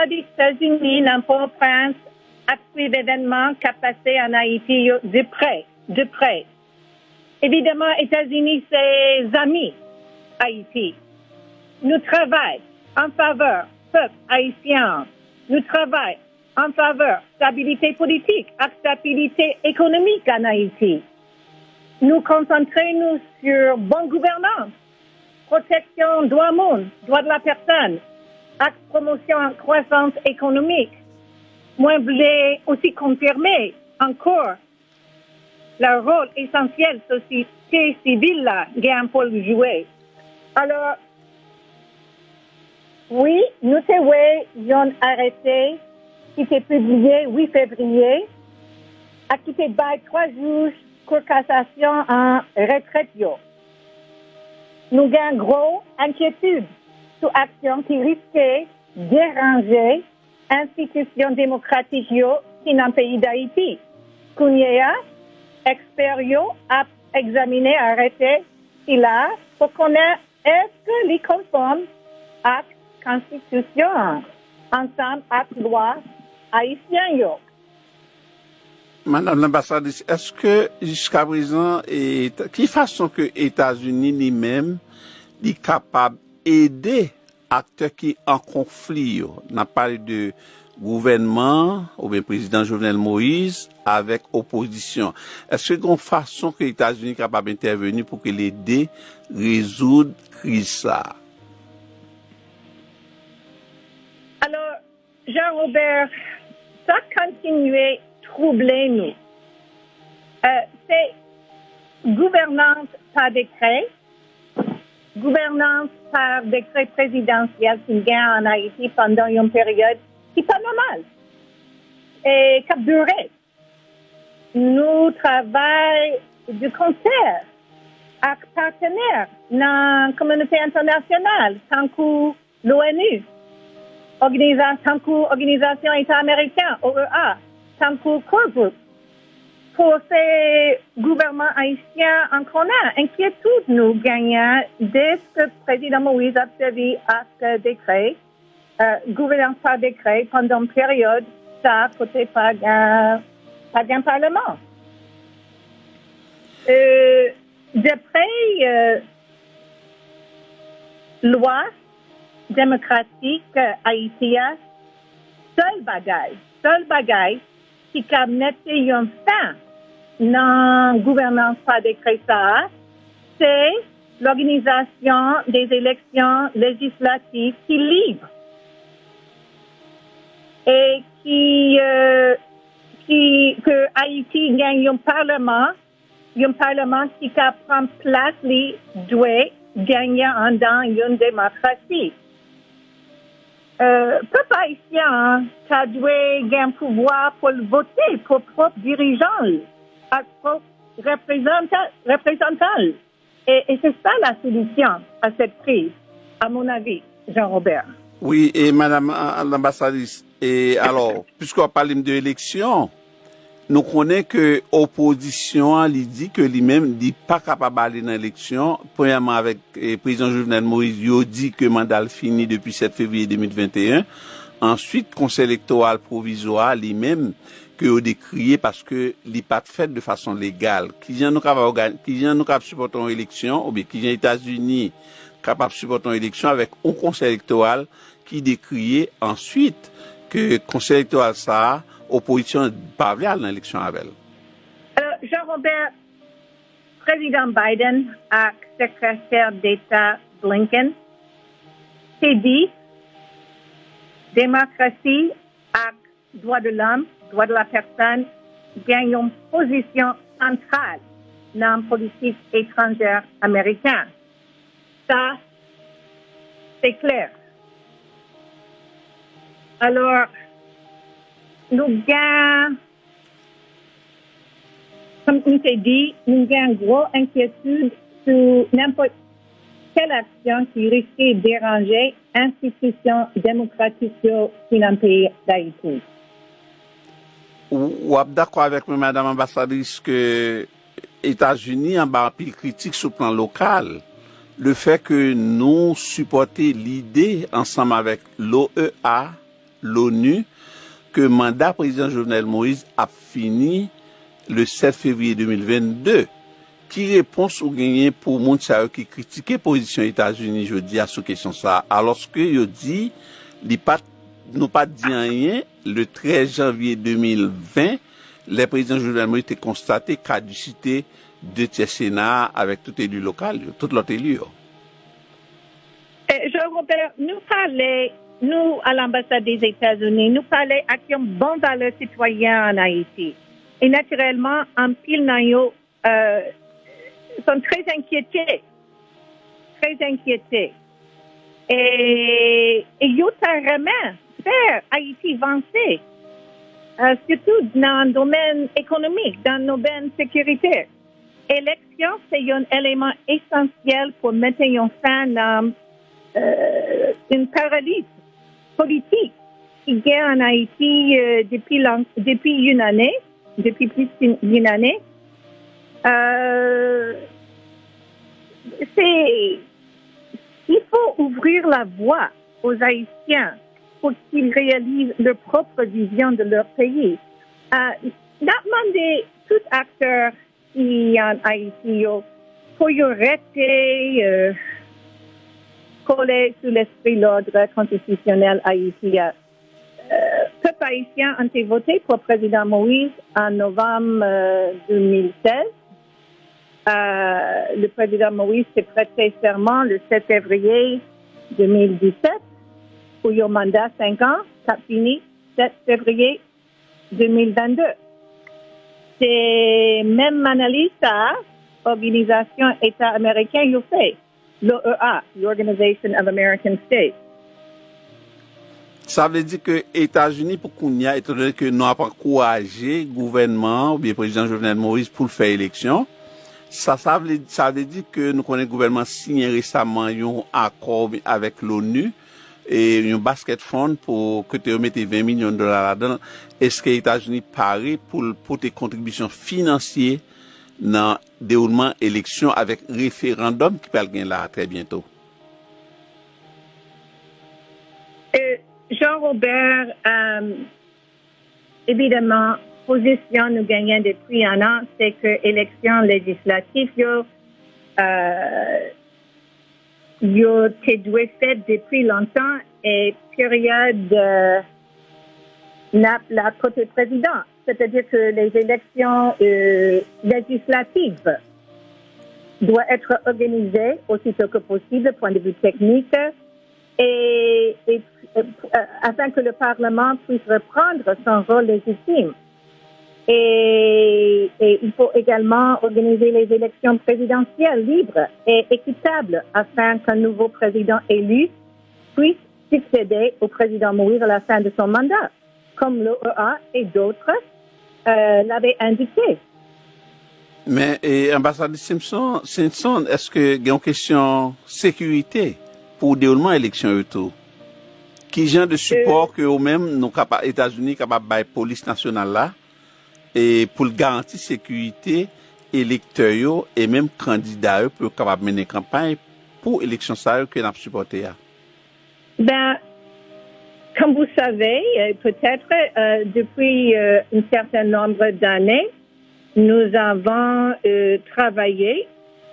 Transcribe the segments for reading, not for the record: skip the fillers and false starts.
l'ambassade des États-Unis dans Port-au-Prince a suivi l'événement qui a passé en Haïti de près. Évidemment, les États-Unis, c'est amis Haïti. Nous travaillons en faveur du peuple haïtien. Nous travaillons en faveur de la stabilité politique et stabilité économique en Haïti. Nous concentrons sur bonne gouvernance, protection droits humains, droits de la personne, et promotion en croissance économique. Moi, je voulais aussi confirmer encore le rôle essentiel de la société civile là, gagne pour le jouer. Alors, oui, nous avons arrêté qui était publié 8 février, à qui était bail 3 juges pour cassation en retraite. Nous avons gros inquiétude sur l'action qui risquait de déranger l'institution démocratique qui dans le pays d'Haïti. Kounia, expert a examiné, arrêté, il a pour connaître est-ce que les conformes à la Constitution, ensemble avec la loi haïtienne. Madame l'ambassadrice, est-ce que jusqu'à présent, qui façon que les États-Unis lui-même sont capables d'aider acteurs qui en conflit? On a parlé de gouvernement ou bien président Jovenel Moïse avec opposition. Est-ce qu'il y a une façon que les États-Unis sont capables d'intervenir pour que l'aider résoudre la crise? Alors, Jean-Robert, ça continue à troubler nous. C'est gouvernance par décret, gouvernance par décret présidentiel qui gagne en Haïti pendant une période qui n'est pas normale et qui a duré. Nous travaillons de concert avec partenaires dans la communauté internationale, tant que l'ONU, tant que l'Organisation État américain, OEA, tant que Core Group, pour ces gouvernements haïtiens en connaît. Inquiétude nous gagnons dès que le président Moïse a servi à ce décret, gouvernance par décret, pendant une période, ça côté par un parlement. D'après loi démocratique haïtienne, seul bagage qui a mis une fin dans la gouvernance par décret ça, c'est l'organisation des élections législatives qui est libre et que Haïti gagne un parlement qui prend place les doit gagner dans une démocratie. Peuple haïtien a dû gagner un pouvoir pour voter pour propre dirigeant, propre représentant. Et c'est ça la solution à cette crise, à mon avis, Jean-Robert. Oui, et madame l'ambassadrice, et alors, puisqu'on parle de l'élection, nous connaissons que l'opposition dit que lui-même n'est pas capable d'aller dans l'élection. Premièrement, avec le président Jovenel Moïse, il dit que le mandat fini depuis 7 février 2021. Ensuite, le conseil électoral provisoire, lui-même, que il a décrié parce que il n'est pas fait de façon légale. Qui nous capable supporter une élection, ou bien qui les États-Unis capable de supporter une élection avec un conseil électoral qui décrié ensuite que le conseil électoral ça, opposition pas dans l'élection avec. Jean-Robert, président Biden et secrétaire d'État Blinken, c'est dit, démocratie et droits de l'homme, droits de la personne, gagnent une position centrale dans la politique étrangère américaine. Ça, c'est clair. Alors, nous gagnons, comme on s'est dit, nous gagnons une grosse inquiétude sur n'importe quelle action qui risquait de déranger l'institution démocratique dans le pays d'Haïti. Ou êtes d'accord avec moi, madame l'ambassadrice, que les États-Unis ont un pile critique sur le plan local? Le fait que nous supportions l'idée ensemble avec l'OEA, l'ONU que mandat président Jovenel Moïse a fini le 7 février 2022. Qui réponse ou gagné pour moun sa qui critiquait position États-Unis jeudi à cette question ça alors que yo dit li pas nous pas dit rien le 13 janvier 2020 les présidents Jovenel Moïse ont constaté caducité de Sénat avec tout élu local tout l'autre élu. Jean-Robert, nous à l'ambassade des États-Unis, nous parlons à qui ont bon valeur citoyen en Haïti. Et naturellement, en pile nayo sont très inquiétés. Et ils ont vraiment faire Haïti avancer, surtout dans le domaine économique, dans le domaine sécuritaire. L'élection, c'est un élément essentiel pour maintenir fin à une paralysie politique qui gagne en Haïti depuis une année, depuis plus d'une année. Il faut ouvrir la voie aux Haïtiens pour qu'ils réalisent leur propre vision de leur pays. Demander tout acteur qui en Haïti pour y arrêter coller sous l'esprit l'ordre constitutionnel haïtien. Peuple haïtien a été voté pour le président Moïse en novembre 2016. Le président Moïse s'est prêté serment le 7 février 2017 pour un mandat 5 ans, qui a fini 7 février 2022. C'est même analyse à l'Organisation État américain qui fait, l'OEA, l'Organization of American States. Ça veut dire que les États-Unis, pour qu'on y a, étant donné que nous avons encouragé le gouvernement ou bien le président Jovenel Moïse pour faire élection, ça veut dire que nous connaissons le gouvernement signé récemment un accord avec l'ONU et un basket fund pour que tu mettes 20 millions de dollars là-dedans. Est-ce que les États-Unis parient pour tes contributions financières dans le déroulement de l'élection avec référendum qui va gagner là très bientôt? Jean-Robert, évidemment, position nous gagnons depuis un an, c'est que l'élection législative, yo te doit fait depuis longtemps et période la côté président. C'est-à-dire que les élections législatives doivent être organisées aussitôt que possible, point de vue technique, et afin que le Parlement puisse reprendre son rôle légitime. Et il faut également organiser les élections présidentielles libres et équitables afin qu'un nouveau président élu puisse succéder au président Moïse à la fin de son mandat, comme l'OEA et d'autres l'avaient indiqué. Mais, ambassadeur Simpson, est-ce que il y a une question de sécurité pour le déroulement de l'élection et tout? Qui genre de support que eux-mêmes, nous, États-Unis, capables de la police nationale là, et pour garantir sécurité électeurs et même candidats pour capable mener campagne pour l'élection ça que nous supporter. Ben, comme vous savez, peut-être depuis un certain nombre d'années, nous avons travaillé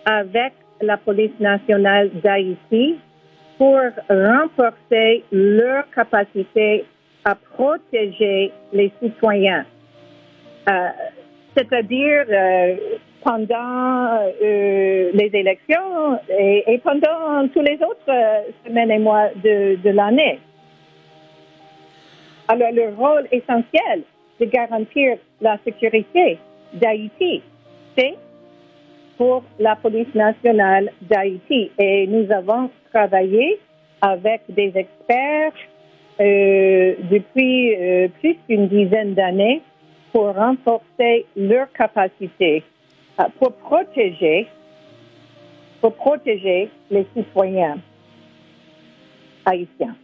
avec la police nationale d'Haïti pour renforcer leur capacité à protéger les citoyens. C'est-à-dire pendant les élections et pendant tous les autres semaines et mois de l'année. Alors, le rôle essentiel de garantir la sécurité d'Haïti, c'est pour la police nationale d'Haïti. Et nous avons travaillé avec des experts depuis plus d'une dizaine d'années pour renforcer leur capacité pour protéger les citoyens haïtiens.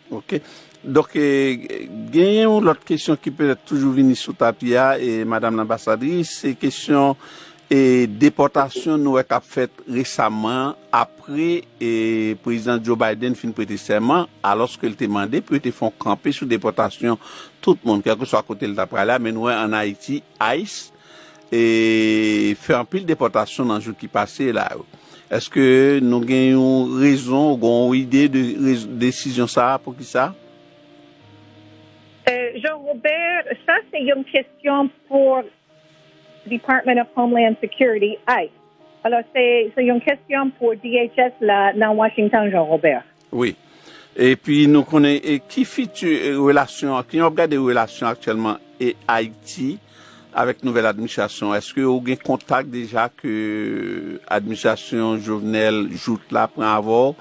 OK. Donc, il y a une autre question qui peut être toujours venue sous tapis, et Madame l'ambassadrice, c'est question et déportation nous a fait récemment après et président Joe Biden fin prêter serment alors qu'il était demandé pour te font camper sous déportation tout le monde quel que soit côté le d'après là mais nous en Haïti ICE et fait un pile déportation dans le jour qui passé là. Est-ce que nous avons raison ou une idée de décision ça pour qui ça? Jean-Robert, ça c'est une question pour Department of Homeland Security, ICE. Alors c'est une question pour DHS là dans Washington, Jean-Robert. Oui. Et puis nous connaissons qui fait relation, qui regarde des relations actuellement et Haïti avec nouvelle administration. Est-ce que vous avez contact déjà que l'administration Jovenel Joute là prend avoir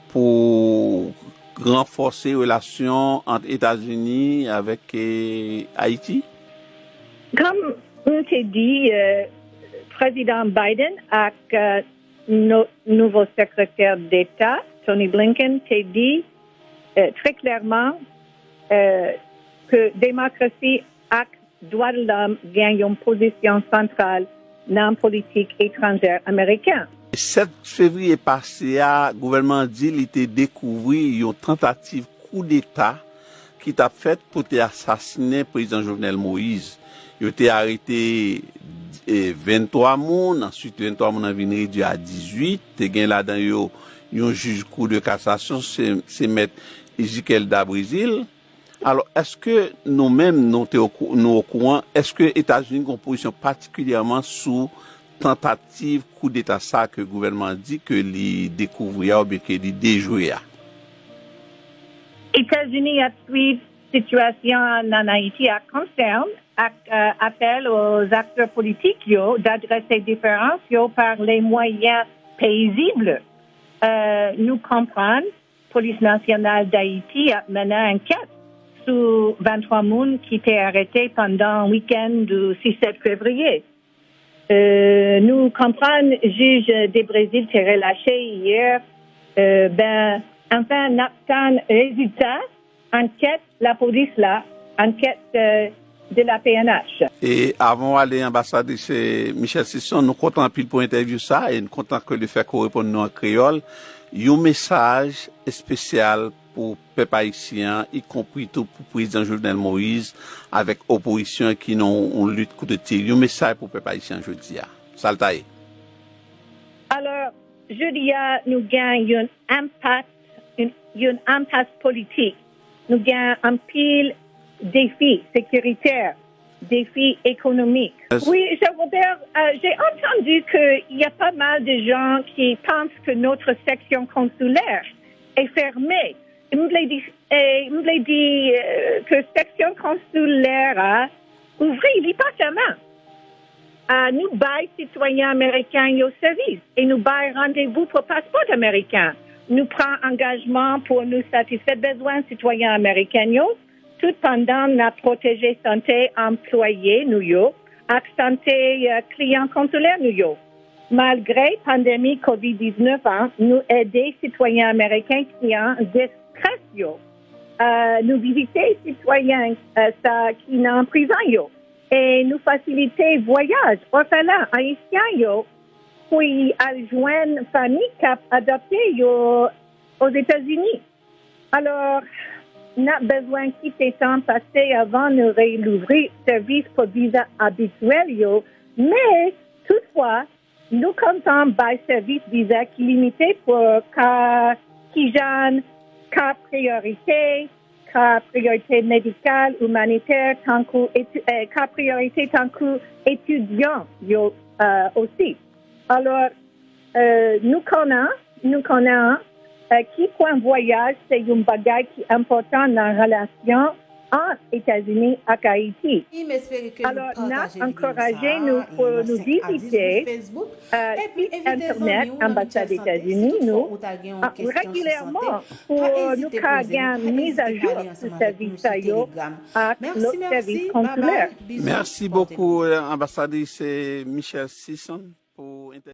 pour renforcer les relations entre États-Unis avec Haïti? Comme on t'a dit, président Biden avec notre nouveau secrétaire d'État, Tony Blinken, t'a dit très clairement que démocratie et droits de l'homme gagnent une position centrale dans la politique étrangère américaine. 7 février passé, le gouvernement dit qu'il était découvert une tentative coup d'État qui t'a fait pour assassiner le président Jovenel Moïse. Il a été arrêté 23 personnes, ensuite 23 personnes ont été réduits à 18. Il y a là-dedans un juge cour de cassation, c'est M. Ezequiel da Brésil. Alors, est-ce que nous-mêmes, nous au courant, est-ce que les États-Unis ont une position particulièrement sous tentative coup d'État ça que le gouvernement dit que les découvrir ou bien que les déjouer? Les États-Unis ont suivi la situation en Haïti à concerne, appel aux acteurs politiques d'adresser différences par les moyens paisibles. Nous comprenons, la police nationale d'Haïti a mené une enquête sur 23 personnes qui étaient arrêtés pendant le week-end du 6-7 février. Nous comprenons, le juge du Brésil s'est relâché hier. Enfin, n'obtient résultat, enquête, la police là, enquête de la PNH. Et avant d'aller à l'ambassade, c'est Michel Sisson, nous comptons pile pour interview ça et nous comptons que le fait qu'on réponde nous en créole. Un message spécial pour peuple haïtien, y compris tout pour le président Jovenel Moïse, avec opposition qui n'ont lutte contre tir. Un message pour peuple haïtien, je dis. Saltaï. Alors, je dis, nous gagnons un impasse politique. Nous gagnons un pile défi sécuritaire, défi économique. Oui, Jean-Robert, j'ai entendu qu'il y a pas mal de gens qui pensent que notre section consulaire est fermée. Il me l'a dit que section consulaire ouvre, il n'est pas seulement. Nous baillons citoyens américains au service et nous baillons rendez-vous pour passeport américain. Nous prenons engagement pour nous satisfaire besoins citoyens américains tout pendant la protéger santé employés nous et santé clients consulaires nous. Malgré la pandémie COVID-19, nous aider citoyens américains qui ont des stress nous visiter citoyens qui sont en prison et nous faciliter voyage orphelins haïtiens puis joindre famille qui a adopté aux États-Unis. Alors, on a besoin de quitter temps passé avant de réouvrir service pour visa habituel mais toutefois, nous comptons par service visa qui limité pour qui jeunes, cas priorité médicale, humanitaire, cas priorité tant qu'étudiants aussi. Alors, nous connaissons qui point voyage, c'est un bagage qui est important dans la relation entre États-Unis et Haïti. Alors, nous encourageons pour nous visiter site Internet, ambassade des États-Unis, nous, régulièrement pour nous gagner mise à jour ce service avec notre service consulaire. Merci beaucoup, ambassadrice Michel Sisson.